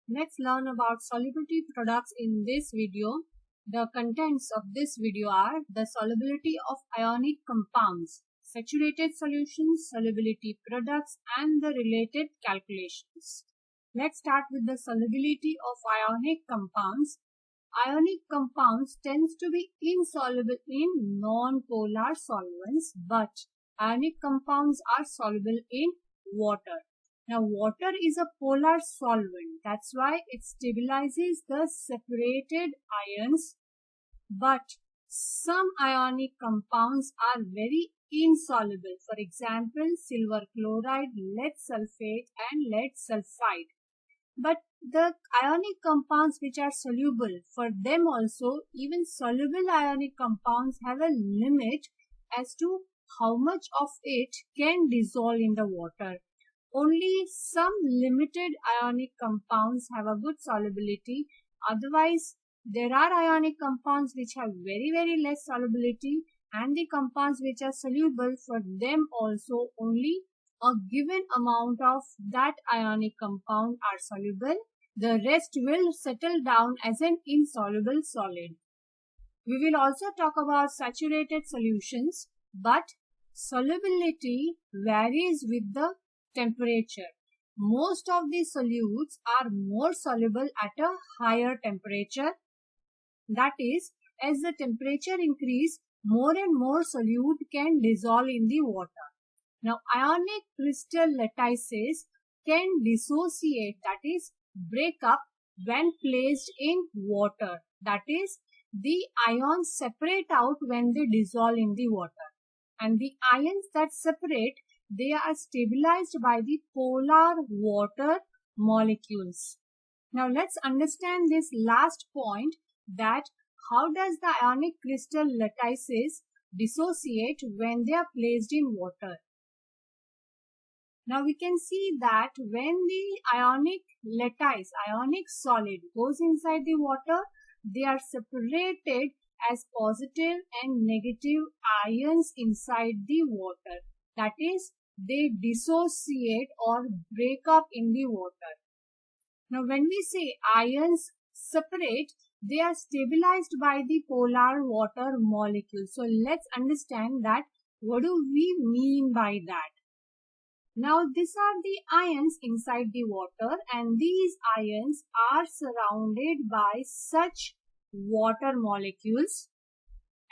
Let's learn about solubility products in this video. The contents of this video are the solubility of ionic compounds, saturated solutions, solubility products, and the related calculations. Let's start with the solubility of ionic compounds. Ionic compounds tends to be insoluble in non-polar solvents, but ionic compounds are soluble in water. Now, water is a polar solvent. That's why it stabilizes the separated ions. But some ionic compounds are very insoluble. For example, silver chloride, lead sulfate, and lead sulfide. But the ionic compounds which are soluble, for them also, even soluble ionic compounds have a limit as to how much of it can dissolve in the water. Only some limited ionic compounds have a good solubility. Otherwise, there are ionic compounds which have very less solubility, and the compounds which are soluble, for them also only a given amount of that ionic compound are soluble. The rest will settle down as an insoluble solid. We will also talk about saturated solutions, but solubility varies with the temperature. Most of the solutes are more soluble at a higher temperature. That is, as the temperature increases, more and more solute can dissolve in the water. Now, ionic crystal lattices can dissociate, that is, break up when placed in water. That is, the ions separate out when they dissolve in the water. And the ions that separate, they are stabilized by the polar water molecules. Now, let's understand this last point, that how does the ionic crystal lattices dissociate when they are placed in water. Now we can see that when the ionic lattice, ionic solid goes inside the water, they are separated as positive and negative ions inside the water. That is, they dissociate or break up in the water. Now when we say ions separate, they are stabilized by the polar water molecule. So let's understand that what do we mean by that. Now these are the ions inside the water, and these ions are surrounded by such water molecules,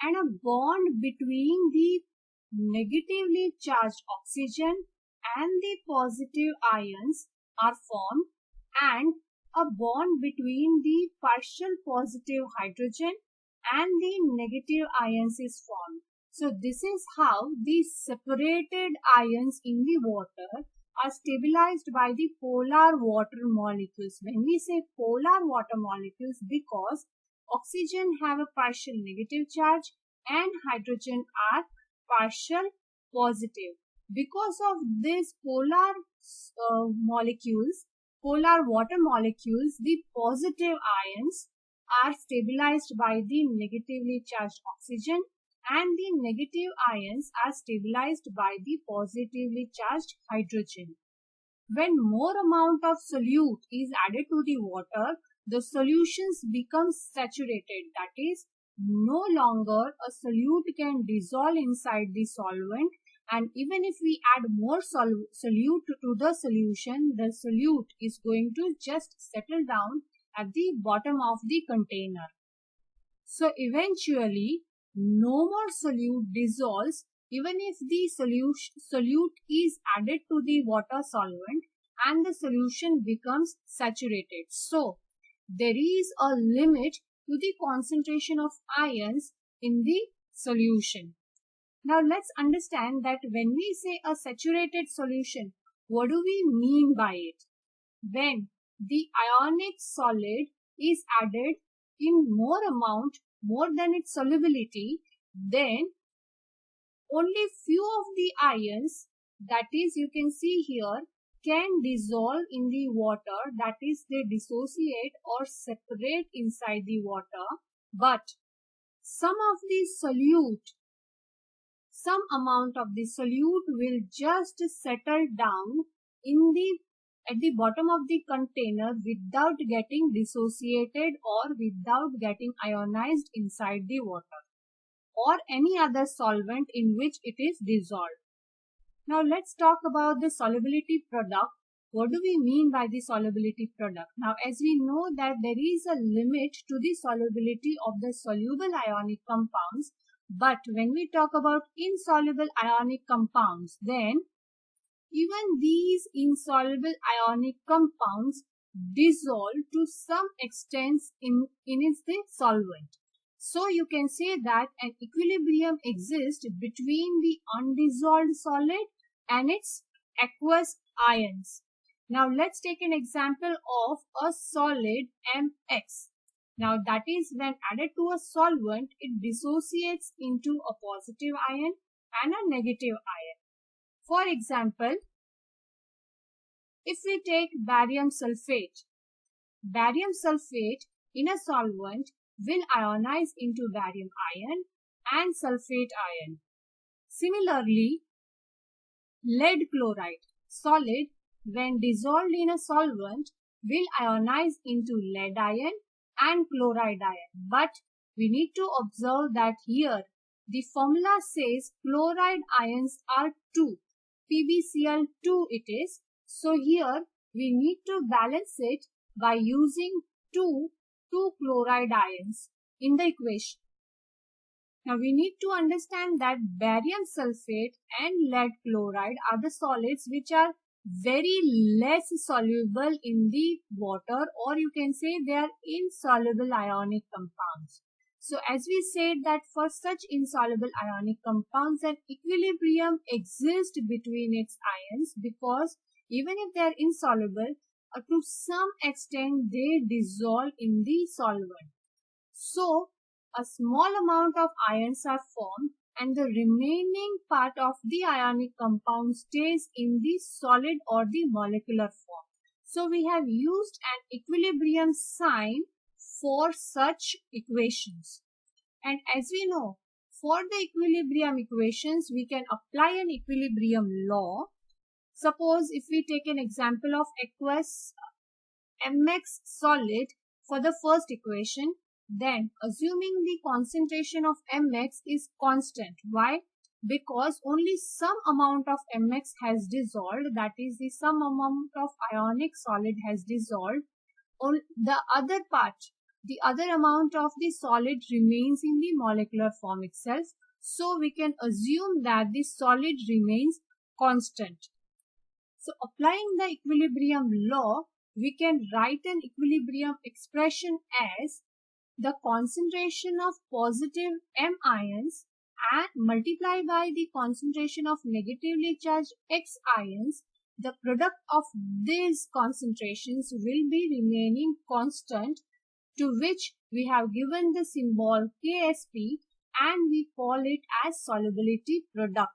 and a bond between the negatively charged oxygen and the positive ions are formed, and a bond between the partial positive hydrogen and the negative ions is formed. So this is how the separated ions in the water are stabilized by the polar water molecules. When we say polar water molecules, because oxygen have a partial negative charge and hydrogen are partial positive. Because of these polar molecules, polar water molecules, the positive ions are stabilized by the negatively charged oxygen, and the negative ions are stabilized by the positively charged hydrogen. When more amount of solute is added to the water, the solutions become saturated. That is, no longer a solute can dissolve inside the solvent, and even if we add more solute to the solution, the solute is going to just settle down at the bottom of the container. So eventually, no more solute dissolves even if the solute is added to the water solvent and the solution becomes saturated. So there is a limit to the concentration of ions in the solution. Now let's understand that when we say a saturated solution, what do we mean by it? When the ionic solid is added in more amount, more than its solubility, then only few of the ions, that is, you can see here, can dissolve in the water, that is, they dissociate or separate inside the water, but some of the solute, some amount of the solute will just settle down in the at the bottom of the container without getting dissociated or without getting ionized inside the water or any other solvent in which it is dissolved. Now let's talk about the solubility product. What do we mean by the solubility product? Now, as we know that there is a limit to the solubility of the soluble ionic compounds, but when we talk about insoluble ionic compounds, then even these insoluble ionic compounds dissolve to some extent in its solvent. So you can say that an equilibrium exists between the undissolved solid and its aqueous ions. Now let's take an example of a solid Mx. Now that is when added to a solvent, it dissociates into a positive ion and a negative ion. For example, if we take barium sulfate in a solvent will ionize into barium ion and sulfate ion. Similarly, lead chloride solid when dissolved in a solvent will ionize into lead ion and chloride ion. But we need to observe that here the formula says chloride ions are 2, PbCl2 it is. So here we need to balance it by using two chloride ions in the equation. Now we need to understand that barium sulfate and lead chloride are the solids which are very less soluble in the water, or you can say they are insoluble ionic compounds. So as we said that for such insoluble ionic compounds an equilibrium exists between its ions, because even if they are insoluble, to some extent they dissolve in the solvent. So a small amount of ions are formed and the remaining part of the ionic compound stays in the solid or the molecular form. So we have used an equilibrium sign for such equations. And as we know, for the equilibrium equations, we can apply an equilibrium law. Suppose if we take an example of aqueous Mx solid for the first equation, then assuming the concentration of Mx is constant. Why? Because only some amount of Mx has dissolved, that is the some amount of ionic solid has dissolved. The other part, the other amount of the solid remains in the molecular form itself. So we can assume that the solid remains constant. So applying the equilibrium law, we can write an equilibrium expression as the concentration of positive M ions and multiplied by the concentration of negatively charged X ions. The product of these concentrations will be remaining constant, to which we have given the symbol Ksp and we call it as solubility product.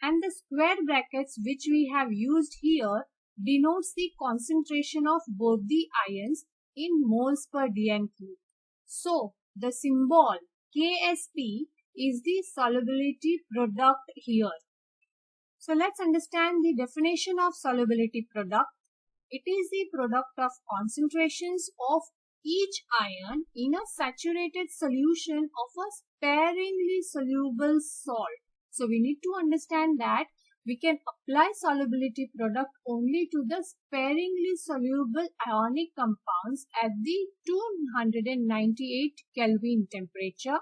And the square brackets which we have used here denotes the concentration of both the ions in moles per dN3. So the symbol Ksp is the solubility product here. So let's understand the definition of solubility product. It is the product of concentrations of each ion in a saturated solution of a sparingly soluble salt. So we need to understand that we can apply solubility product only to the sparingly soluble ionic compounds at the 298 Kelvin temperature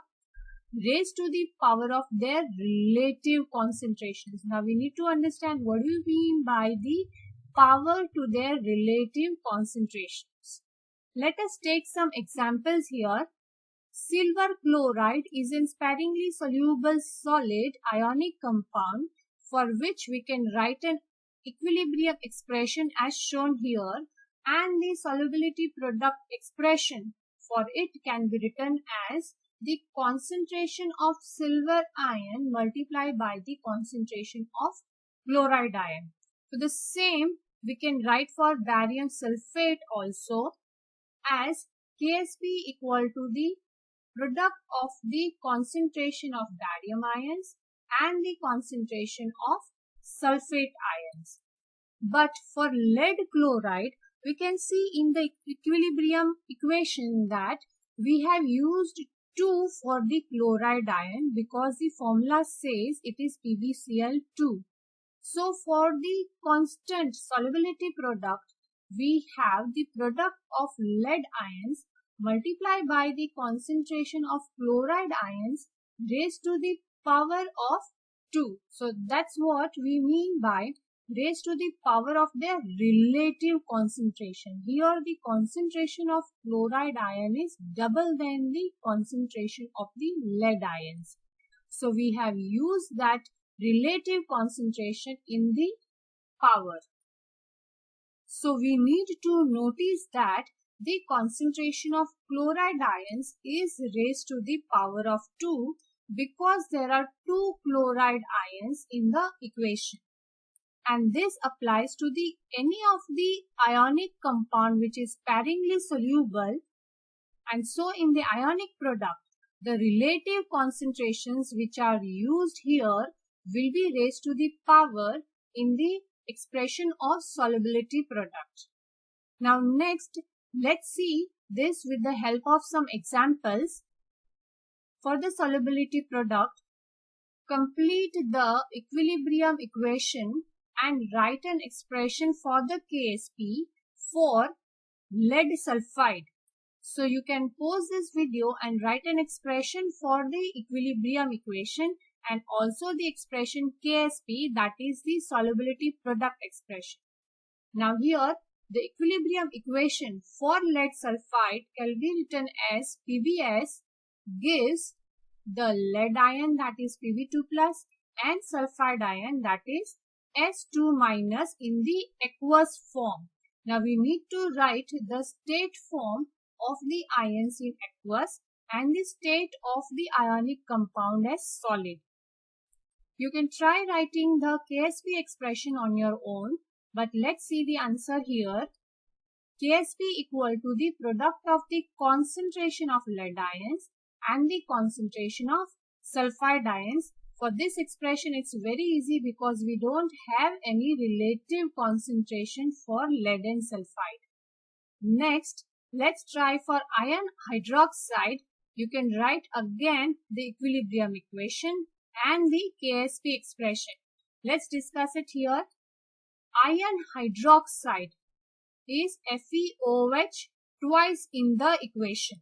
raised to the power of their relative concentrations. Now we need to understand what we mean by the power to their relative concentrations. Let us take some examples here. Silver chloride is a sparingly soluble solid ionic compound for which we can write an equilibrium expression as shown here, and the solubility product expression for it can be written as the concentration of silver ion multiplied by the concentration of chloride ion. So the same we can write for barium sulfate also as Ksp equal to the product of the concentration of barium ions and the concentration of sulfate ions. But for lead chloride, we can see in the equilibrium equation that we have used 2 for the chloride ion because the formula says it is PbCl2. So for the constant solubility product, we have the product of lead ions multiplied by the concentration of chloride ions raised to the power of 2. So that's what we mean by raised to the power of their relative concentration. Here the concentration of chloride ion is double than the concentration of the lead ions. So we have used that relative concentration in the power. So we need to notice that the concentration of chloride ions is raised to the power of 2 because there are 2 chloride ions in the equation. And this applies to any of the ionic compound which is sparingly soluble. And so in the ionic product, the relative concentrations which are used here will be raised to the power in the expression of solubility product. Now next, let's see this with the help of some examples. For the solubility product, complete the equilibrium equation and write an expression for the KSP for lead sulfide. So you can pause this video and write an expression for the equilibrium equation and also the expression KSP, that is the solubility product expression. Now here the equilibrium equation for lead sulfide can be written as PbS gives the lead ion, that is Pb2 plus, and sulfide ion, that is S2 minus, in the aqueous form. Now we need to write the state form of the ions in aqueous and the state of the ionic compound as solid. You can try writing the KSP expression on your own, but let's see the answer here. KSP equal to the product of the concentration of lead ions and the concentration of sulfide ions. For this expression, it's very easy because we don't have any relative concentration for lead and sulfide. Next, let's try for iron hydroxide. You can write again the equilibrium equation and the KSP expression. Let's discuss it here. Iron hydroxide is FeOH twice in the equation.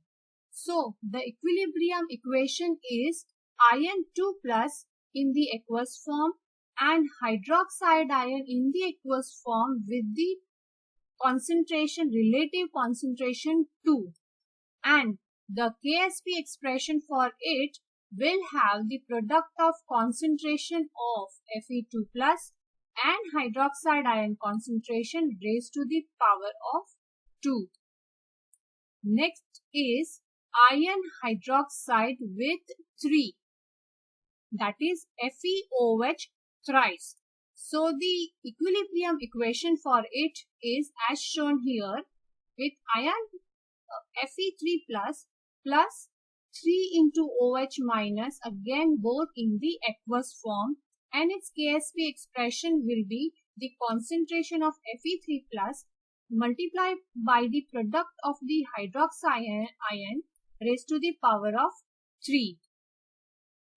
So the equilibrium equation is iron 2 plus in the aqueous form and hydroxide ion in the aqueous form with the concentration, relative concentration 2, and the KSP expression for it will have the product of concentration of Fe2 plus and hydroxide ion concentration raised to the power of 2. Next is iron hydroxide with 3, that is FeOH thrice. So the equilibrium equation for it is as shown here, with iron Fe3 plus plus 3 into OH minus, again both in the aqueous form, and its KSP expression will be the concentration of Fe3 plus multiplied by the product of the hydroxide ion raised to the power of 3.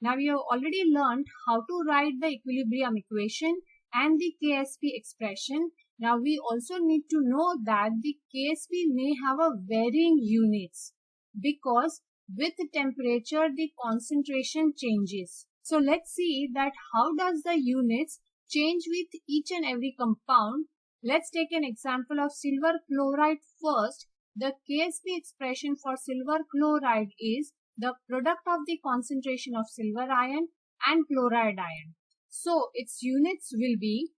Now we have already learned how to write the equilibrium equation and the KSP expression. Now we also need to know that the KSP may have a varying units because with temperature the concentration changes. So let's see that how does the units change with each and every compound. Let's take an example of silver chloride first. The KSP expression for silver chloride is the product of the concentration of silver ion and chloride ion. So its units will be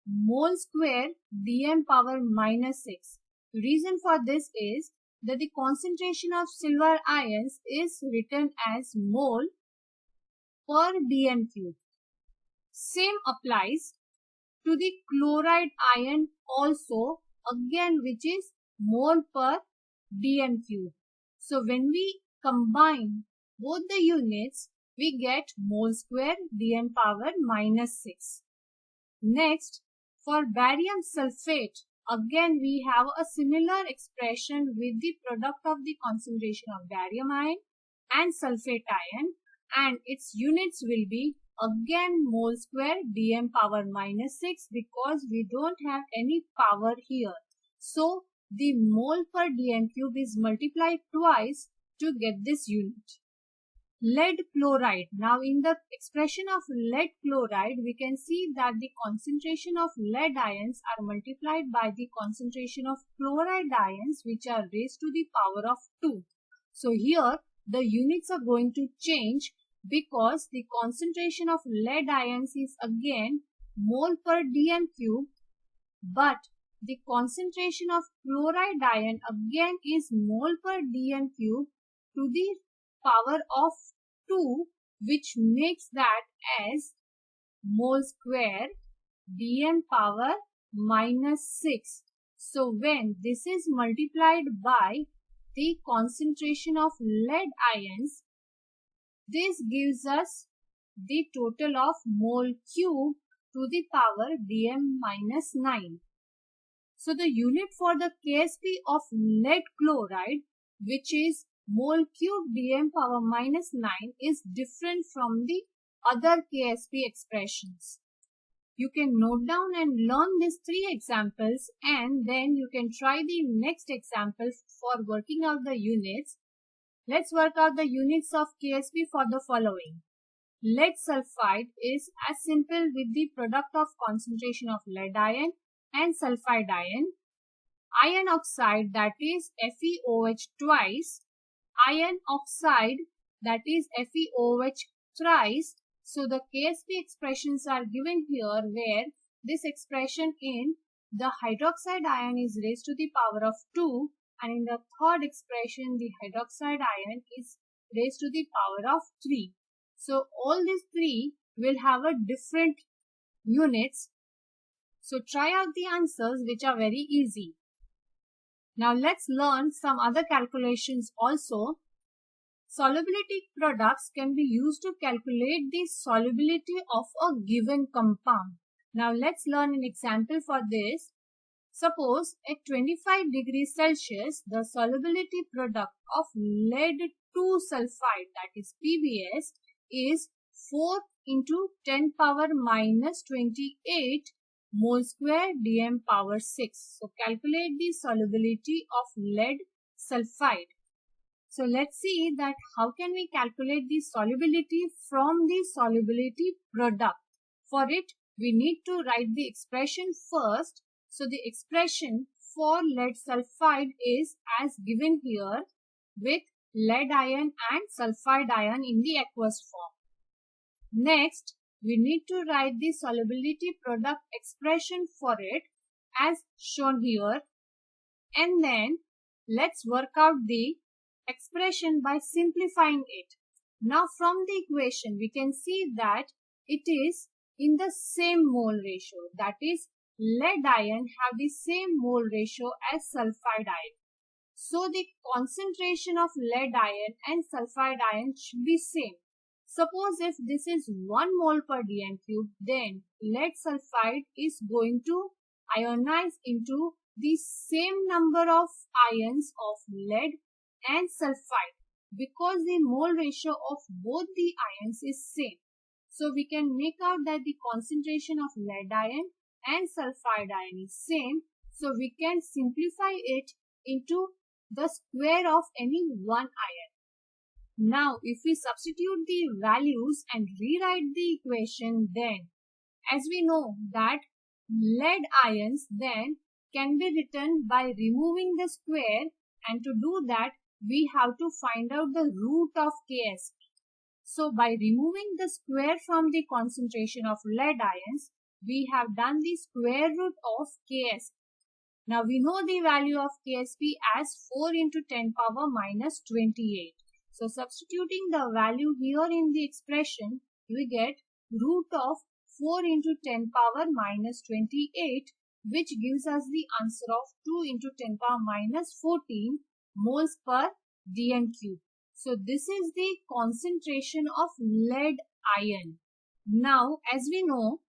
mole square dm power minus 6. The reason for this is that the concentration of silver ions is written as mole per dm cube. Same applies to the chloride ion also, again which is mole per dm cube. So when we combine both the units, we get mole square dm power minus 6. Next, For barium sulfate, again we have a similar expression with the product of the concentration of barium ion and sulfate ion, and its units will be again mole square dm power minus 6 because we don't have any power here. So the mole per dm cube is multiplied twice to get this unit. Lead chloride. Now in the expression of lead chloride, we can see that the concentration of lead ions are multiplied by the concentration of chloride ions, which are raised to the power of 2. So here the units are going to change because the concentration of lead ions is again mole per dm cube, but the concentration of chloride ion again is mole per dm cube to the power of 2, which makes that as mole square dm power minus 6. So when this is multiplied by the concentration of lead ions, this gives us the total of mole cube to the power dm minus 9. So the unit for the KSP of lead chloride, which is mole cube dm power minus 9, is different from the other KSP expressions. You can note down and learn these 3 examples, and then you can try the next examples for working out the units. Let's work out the units of KSP for the following. Lead sulfide is as simple with the product of concentration of lead ion and sulfide ion. Iron oxide, that is FeOH twice. Iron oxide, that is FeOH thrice. So the KSP expressions are given here, where this expression in the hydroxide ion is raised to the power of 2, and in the third expression the hydroxide ion is raised to the power of 3. So all these 3 will have a different units. So try out the answers, which are very easy. Now let's learn some other calculations also. Solubility products can be used to calculate the solubility of a given compound. Now let's learn an example for this. Suppose at 25 degrees Celsius, the solubility product of lead 2 sulfide, that is PBS, is 4 into 10 power minus 28 mole square dm power 6. So calculate the solubility of lead sulfide. So let's see that how can we calculate the solubility from the solubility product. For it, we need to write the expression first. So the expression for lead sulfide is as given here, with lead ion and sulfide ion in the aqueous form. Next, we need to write the solubility product expression for it as shown here, and then let's work out the expression by simplifying it. Now from the equation we can see that it is in the same mole ratio, that is lead ion have the same mole ratio as sulfide ion. So the concentration of lead ion and sulfide ion should be same. Suppose if this is 1 mole per dm cube, then lead sulfide is going to ionize into the same number of ions of lead and sulfide because the mole ratio of both the ions is same. So we can make out that the concentration of lead ion and sulfide ion is same. So we can simplify it into the square of any one ion. Now if we substitute the values and rewrite the equation, then as we know that lead ions then can be written by removing the square, and to do that we have to find out the root of KSP. So by removing the square from the concentration of lead ions, we have done the square root of KSP. Now we know the value of KSP as 4 into 10 power minus 28. So substituting the value here in the expression, we get root of 4 into 10 power minus 28, which gives us the answer of 2 into 10 power minus 14 moles per dm cube. So this is the concentration of lead ion. Now as we know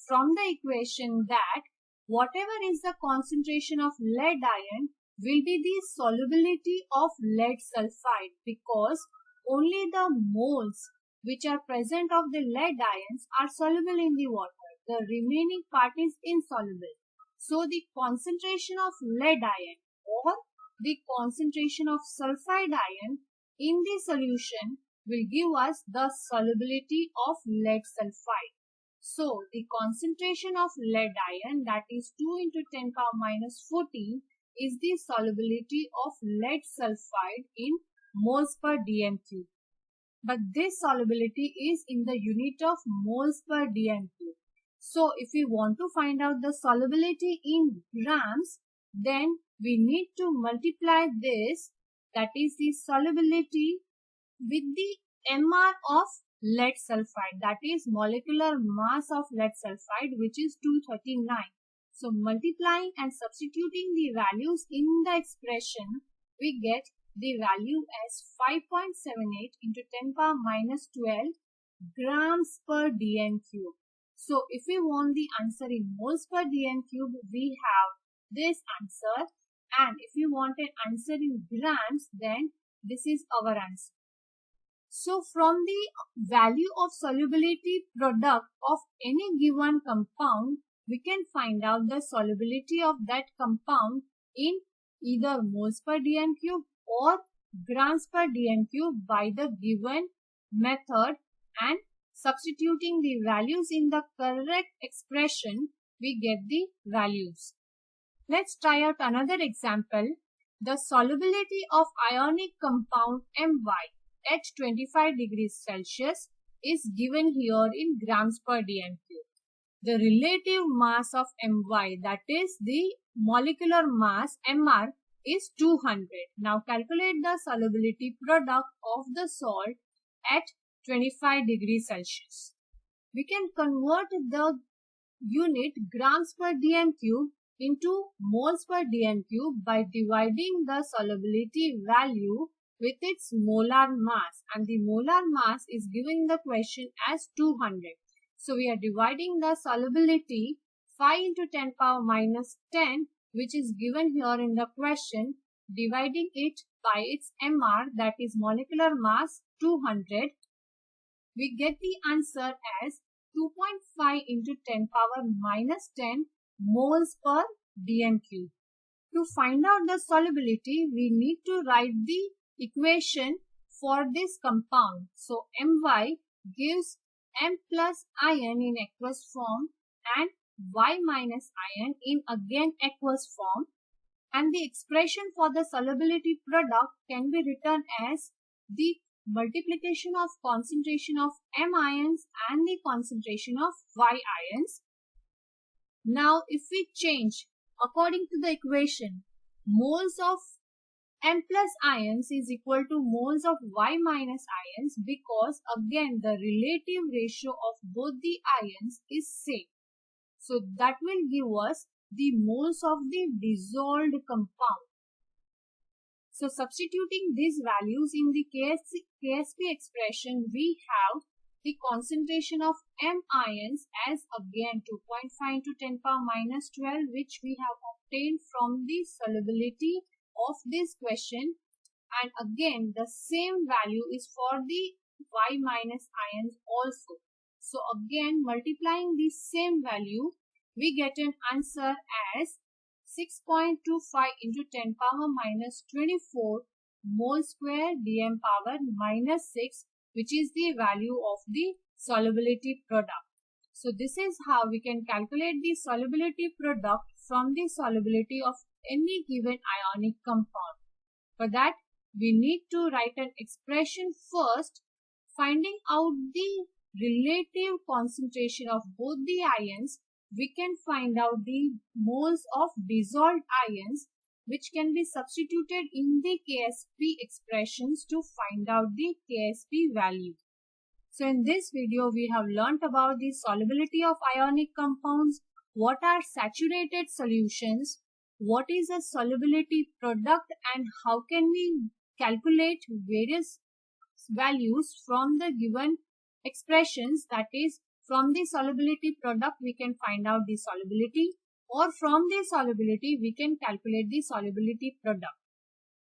from the equation that whatever is the concentration of lead ion will be the solubility of lead sulfide, because only the moles which are present of the lead ions are soluble in the water. The remaining part is insoluble. So the concentration of lead ion or the concentration of sulfide ion in the solution will give us the solubility of lead sulfide. So the concentration of lead ion, that is 2 into 10 power minus 14, is the solubility of lead sulfide in moles per dm cube. But this solubility is in the unit of moles per dm cube. So if we want to find out the solubility in grams, then we need to multiply this, that is the solubility, with the MR of lead sulfide, that is molecular mass of lead sulfide, which is 239. So multiplying and substituting the values in the expression, we get the value as 5.78 into 10 power minus 12 grams per dm cube. So if we want the answer in moles per dm cube, we have this answer, and if you want an answer in grams, then this is our answer. So from the value of solubility product of any given compound, we can find out the solubility of that compound in either moles per dm cube or grams per dm cube by the given method, and substituting the values in the correct expression, we get the values. Let's try out another example. The solubility of ionic compound My at 25 degrees Celsius is given here in grams per dm cube. The relative mass of My, that is the molecular mass Mr, is 200. Now calculate the solubility product of the salt at 25 degrees Celsius. We can convert the unit grams per dm cube into moles per dm cube by dividing the solubility value with its molar mass, and the molar mass is given in the question as 200. So we are dividing the solubility 5 into 10 power minus 10, which is given here in the question, dividing it by its Mr, that is molecular mass 200. We get the answer as 2.5 into 10 power minus 10 moles per dm cube. To find out the solubility, we need to write the equation for this compound. So My gives M plus ion in aqueous form and Y minus ion in again aqueous form, and the expression for the solubility product can be written as the multiplication of concentration of M ions and the concentration of Y ions. Now if we change according to the equation, moles of M plus ions is equal to moles of Y minus ions, because again the relative ratio of both the ions is same. So that will give us the moles of the dissolved compound. So substituting these values in the KSP expression, we have the concentration of M ions as again 2.5 into 10 power minus 12, which we have obtained from the solubility of this question, and again the same value is for the Y minus ions also. So again multiplying the same value, we get an answer as 6.25 into 10 power minus 24 mole square dm power minus 6, which is the value of the solubility product. So this is how we can calculate the solubility product from the solubility of any given ionic compound. For that, we need to write an expression first, finding out the relative concentration of both the ions. We can find out the moles of dissolved ions, which can be substituted in the KSP expressions to find out the KSP value. So in this video, we have learnt about the solubility of ionic compounds, what are saturated solutions, what is a solubility product, and how can we calculate various values from the given expressions, that is from the solubility product we can find out the solubility, or from the solubility we can calculate the solubility product.